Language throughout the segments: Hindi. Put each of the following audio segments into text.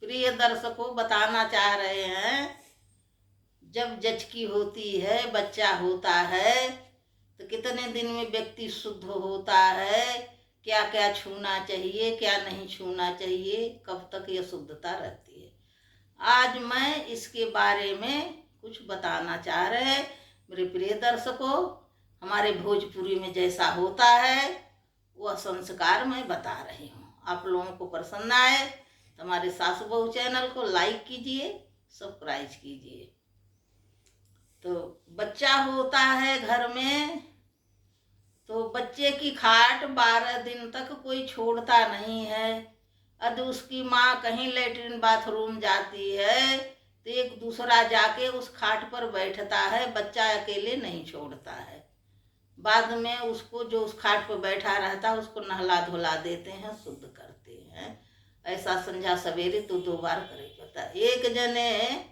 प्रिय दर्शकों, बताना चाह रहे हैं, जब जचकी होती है, बच्चा होता है, तो कितने दिन में व्यक्ति शुद्ध होता है, क्या क्या छूना चाहिए, क्या नहीं छूना चाहिए, कब तक यह शुद्धता रहती है। आज मैं इसके बारे में कुछ बताना चाह रहे हैं। मेरे प्रिय दर्शकों, हमारे भोजपुरी में जैसा होता है वह संस्कार मैं बता रही हूँ। आप लोगों को पसंद आए तो हमारे सासू बहू चैनल को लाइक कीजिए, सब्सक्राइब कीजिए। तो बच्चा होता है घर में, तो बच्चे की खाट 12 दिन तक कोई छोड़ता नहीं है। यदि उसकी माँ कहीं लेटरिन बाथरूम जाती है तो एक दूसरा जाके उस खाट पर बैठता है, बच्चा अकेले नहीं छोड़ता है। बाद में उसको जो उस खाट पर बैठा रहता है उसको नहला धुला देते हैं, शुद्ध करते हैं। ऐसा संझा सवेरे तो 2 बार करे पड़ता। एक जने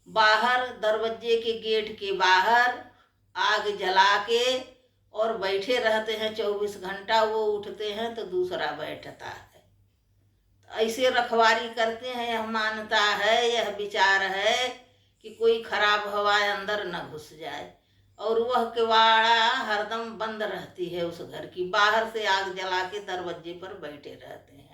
बाहर दरवाजे के गेट के बाहर आग जला के और बैठे रहते हैं 24 घंटा। वो उठते हैं तो दूसरा बैठता है। तो ऐसे रखवारी करते हैं। यह मान्यता है, यह विचार है कि कोई खराब हवा अंदर न घुस जाए, और वह किवाड़ा हरदम बंद रहती है उस घर की। बाहर से आग जला के दरवाजे पर बैठे रहते हैं।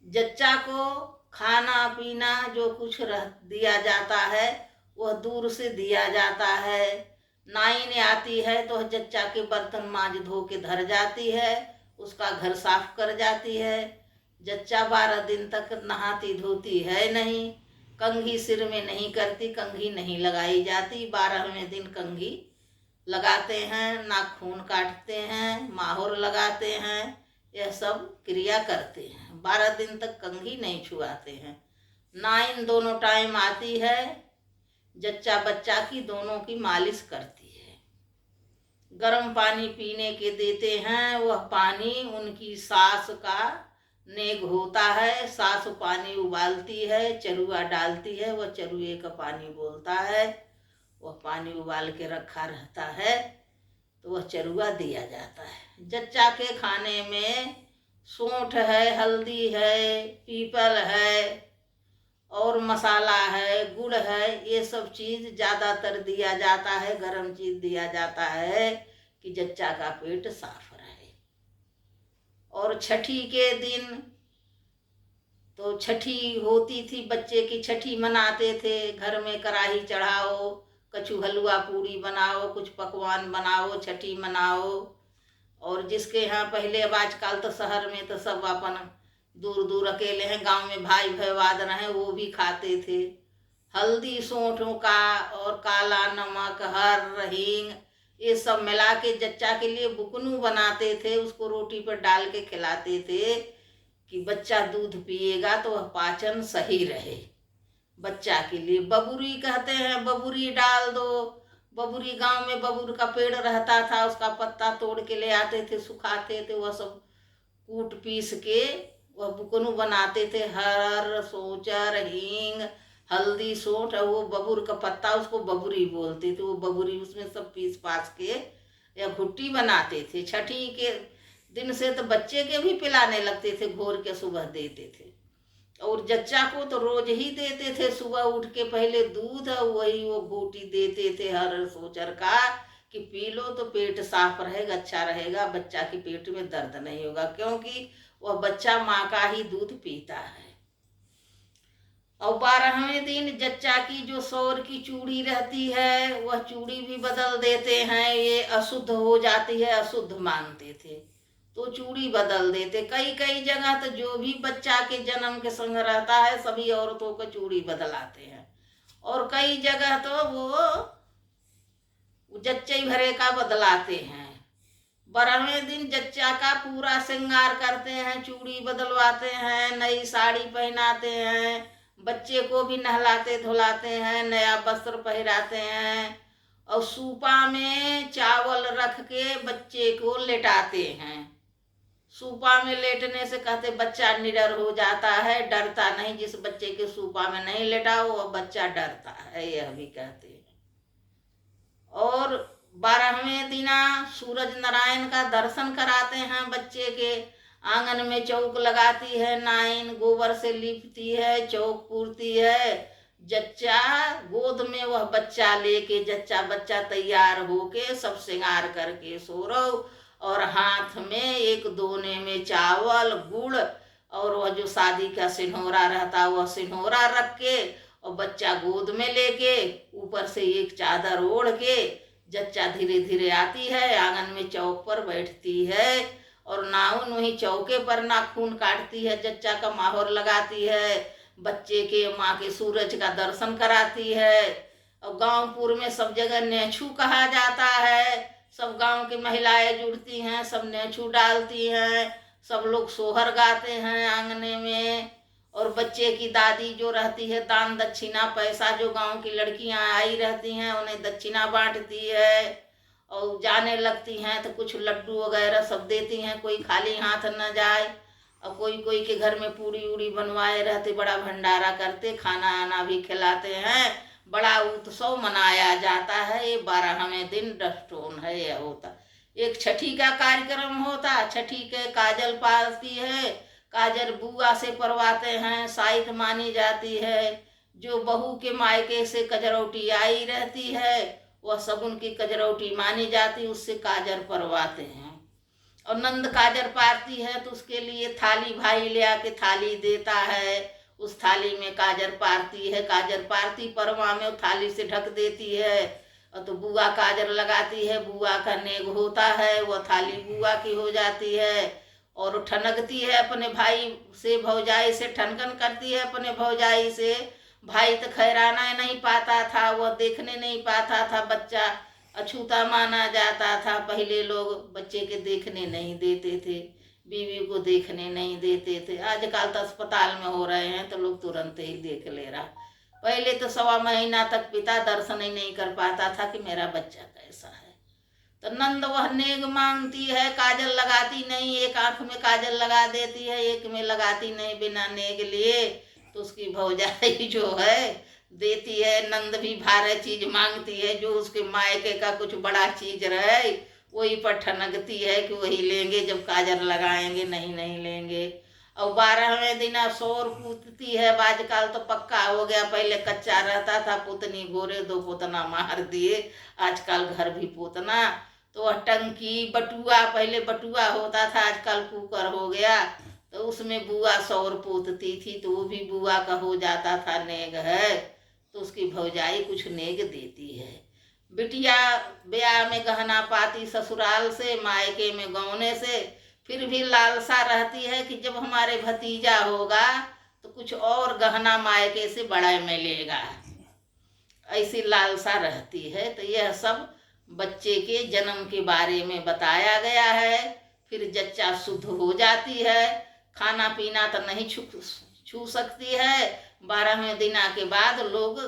जच्चा को खाना पीना जो कुछ दिया जाता है वह दूर से दिया जाता है। नाइन आती है तो जच्चा के बर्तन मांज धो के धर जाती है, उसका घर साफ कर जाती है। जच्चा 12 दिन तक नहाती धोती है नहीं, कंघी सिर में नहीं करती, कंघी नहीं लगाई जाती। 12वें दिन कंघी लगाते हैं, नाखून काटते हैं, माहौर लगाते हैं, यह सब क्रिया करते हैं। 12 दिन तक कंघी नहीं छुआते हैं। नाइन दोनों टाइम आती है, जच्चा बच्चा की दोनों की मालिश करती है। गर्म पानी पीने के देते हैं। वह पानी उनकी सास का नेग होता है। सास पानी उबालती है, चरुआ डालती है, वह चरुए का पानी बोलता है। वह पानी उबाल के रखा रहता है तो वह चरुआ दिया जाता है। जच्चा के खाने में सौंठ है, हल्दी है, पीपल है और मसाला है, गुड़ है, ये सब चीज़ ज़्यादातर दिया जाता है। गरम चीज़ दिया जाता है कि जच्चा का पेट साफ रहे। और छठी के दिन तो छठी होती थी, बच्चे की छठी मनाते थे। घर में कढ़ाई चढ़ाओ, कछु हलवा पूड़ी बनाओ, कुछ पकवान बनाओ, छठी मनाओ। और जिसके यहाँ पहले, अब आजकल तो शहर में तो सब अपन दूर दूर अकेले हैं, गांव में भाई भैवाद रहे, वो भी खाते थे। हल्दी सौंठों का और काला नमक, हर हींग, ये सब मिला के जच्चा के लिए बुकनू बनाते थे। उसको रोटी पर डाल के खिलाते थे कि बच्चा दूध पिएगा तो वह पाचन सही रहे। बच्चा के लिए बबूरी कहते हैं, बबूरी डाल दो। बबूरी, गांव में बबूर का पेड़ रहता था, उसका पत्ता तोड़ के ले आते थे, सुखाते थे, वह सब कूट पीस के वह बुकनू बनाते थे। हर, सोचर, हींग, हल्दी, सौंठ और वो बबूर का पत्ता, उसको बबूरी बोलते थे। वो बबूरी उसमें सब पीस पास के या घुट्टी बनाते थे। छठी के दिन से तो बच्चे के भी पिलाने लगते थे, घोर के सुबह देते थे। और जच्चा को तो रोज ही देते थे, सुबह उठ के पहले दूध और वही वो घोटी देते थे हर सोचर का कि पी लो तो पेट साफ रहेगा, अच्छा रहेगा, बच्चा के पेट में दर्द नहीं होगा, क्योंकि वह बच्चा माँ का ही दूध पीता है। और 12वें दिन जच्चा की जो सौर की चूड़ी रहती है वह चूड़ी भी बदल देते हैं। ये अशुद्ध हो जाती है, अशुद्ध मानते थे तो चूड़ी बदल देते। कई कई जगह तो जो भी बच्चा के जन्म के संग रहता है सभी औरतों को चूड़ी बदलाते हैं, और कई जगह तो वो जच्चे भरे का बदलाते हैं। 12वें दिन जच्चा का पूरा श्रृंगार करते हैं, चूड़ी बदलवाते हैं, नई साड़ी पहनाते हैं, बच्चे को भी नहलाते धुलाते हैं, नया वस्त्र पहनाते हैं, और सूपा में चावल रख के बच्चे को लेटाते हैं। सूपा में लेटने से कहते बच्चा निडर हो जाता है, डरता नहीं। जिस बच्चे के सूपा में नहीं लेटाओ वह बच्चा डरता है, यह भी कहते हैं। और 12वें दिना सूरज नारायण का दर्शन कराते हैं बच्चे के। आंगन में चौक लगाती है, नाइन गोबर से लीपती है, चौक पूरती है। जच्चा गोद में वह बच्चा लेके, जच्चा बच्चा तैयार होके सब श्रृंगार करके सो रहो, और हाथ में एक दोने में चावल गुड़ और वह जो शादी का सिन्होरा रहता वह सिन्होरा रख के, और बच्चा गोद में लेके ऊपर से एक चादर ओढ़ के जच्चा धीरे धीरे आती है, आंगन में चौक पर बैठती है, और नाउन वही चौके पर नाखून काटती है, जच्चा का माहौर लगाती है, बच्चे के माँ के सूरज का दर्शन कराती है। और गांवपुर में सब जगह नेछू कहा जाता है, सब गांव की महिलाएं जुड़ती हैं, सब नेछू डालती हैं, सब लोग सोहर गाते हैं आंगने में। और बच्चे की दादी जो रहती है दान दक्षिणा पैसा, जो गांव की लड़कियां आई रहती हैं उन्हें दक्षिणा बांटती है, और जाने लगती हैं तो कुछ लड्डू वगैरह सब देती हैं, कोई खाली हाथ न जाए। और कोई कोई के घर में पूड़ी उड़ी बनवाए रहते, बड़ा भंडारा करते, खाना आना भी खिलाते हैं, बड़ा उत्सव मनाया जाता है। ये 12वें दिन डस्टोन है यह होता। एक छठी का कार्यक्रम होता, छठी के काजल पाती है, काजल बुआ से परवाते हैं, साइत मानी जाती है। जो बहू के मायके से कजरौटी आई रहती है वह सगुन की कजरौटी मानी जाती, उससे काजर परवाते हैं। और नंद काजर पारती है तो उसके लिए थाली भाई ले आके थाली देता है, उस थाली में काजर पारती है, काजर पारती परवा में थाली से ढक देती है। और तो बुआ काजर लगाती है, बुआ का नेग होता है, वह थाली बुआ की हो जाती है। और ठनकती है अपने भाई से, भौजाई से ठनकन करती है अपने भौजाई से। भाई तो खैराना नहीं पाता था, वह देखने नहीं पाता था, बच्चा अछूता माना जाता था। पहले लोग बच्चे के देखने नहीं देते थे, बीवी को देखने नहीं देते थे। आजकल तो अस्पताल में हो रहे हैं तो लोग तुरंत ही देख ले रहा। पहले तो 1.25 महीना तक पिता दर्शन ही नहीं कर पाता था कि मेरा बच्चा कैसा है। तो नंद वह नेग मांगती है, काजल लगाती नहीं, एक आंख में काजल लगा देती है, एक में लगाती नहीं बिना नेग लिए। तो उसकी भौजाई जो है देती है। नंद भी भारे चीज मांगती है, जो उसके मायके का कुछ बड़ा चीज रहे वही पर ठनकती है कि वही लेंगे जब काजल लगाएंगे, नहीं नहीं लेंगे। और 12वें दिन सौर पूतती है। आजकल तो पक्का हो गया, पहले कच्चा रहता था, पुतनी गोरे 2 पुतना मार दिए, आजकल घर भी पुतना। तो वह टंकी बटुआ, पहले बटुआ होता था, आजकल कुकर हो गया, तो उसमें बुआ सौर पूतती थी, तो वो भी बुआ का हो जाता था नेग है। तो उसकी भौजाई कुछ नेग देती है। बिटिया ब्याह में गहना पाती ससुराल से, मायके में गौने से, फिर भी लालसा रहती है कि जब हमारे भतीजा होगा तो कुछ और गहना मायके से बड़ा मिलेगा, ऐसी लालसा रहती है। तो यह सब बच्चे के जन्म के बारे में बताया गया है। फिर जच्चा शुद्ध हो जाती है, खाना पीना तो नहीं छू सकती है। 12वें दिन के बाद लोग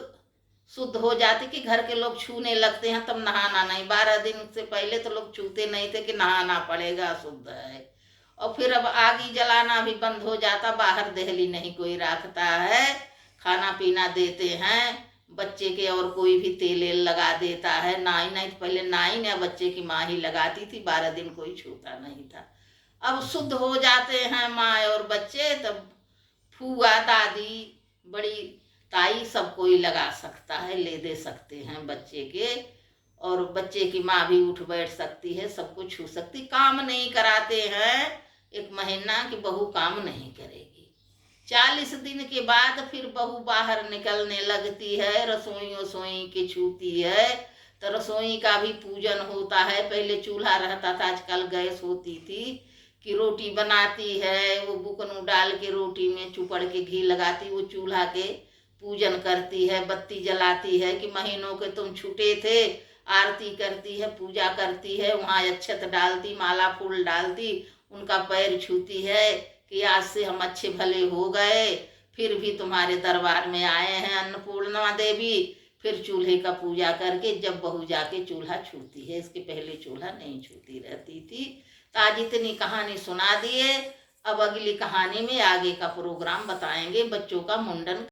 शुद्ध हो जाते कि घर के लोग छूने लगते हैं, तब नहाना नहीं। 12 दिन से पहले तो लोग छूते नहीं थे कि नहाना पड़ेगा, शुद्ध है। और फिर अब आगी जलाना भी बंद हो जाता, बाहर दहली नहीं कोई रखता है, खाना पीना देते हैं बच्चे के, और कोई भी तेल लगा देता है। नाई नहीं, पहले नाई ने बच्चे की माँ ही लगाती थी, 12 दिन कोई छूता नहीं था। अब शुद्ध हो जाते हैं माँ और बच्चे, तब फूआ दादी बड़ी ताई सब कोई लगा सकता है, ले दे सकते हैं बच्चे के। और बच्चे की माँ भी उठ बैठ सकती है, सब कुछ छू सकती। काम नहीं कराते हैं 1 महीना की बहू काम नहीं करेगी। 40 दिन के बाद फिर बहू बाहर निकलने लगती है, रसोई वसोई की छूती है। तो रसोई का भी पूजन होता है। पहले चूल्हा रहता था, आजकल गैस होती थी, कि रोटी बनाती है, वो बुकनू डाल के रोटी में चुपड़ के घी लगाती, वो चूल्हा के पूजन करती है, बत्ती जलाती है कि महीनों के तुम छूटे थे, आरती करती है, पूजा करती है, वहाँ अक्षत डालती, माला फूल डालती, उनका पैर छूती है कि आज से हम अच्छे भले हो गए, फिर भी तुम्हारे दरबार में आए हैं अन्नपूर्णा देवी। फिर चूल्हे का पूजा करके जब बहू जाके चूल्हा छूती है, इसके पहले चूल्हा नहीं छूती रहती थी। तो आज इतनी कहानी सुना दिए, अब अगली कहानी में आगे का प्रोग्राम बताएंगे बच्चों का मुंडन।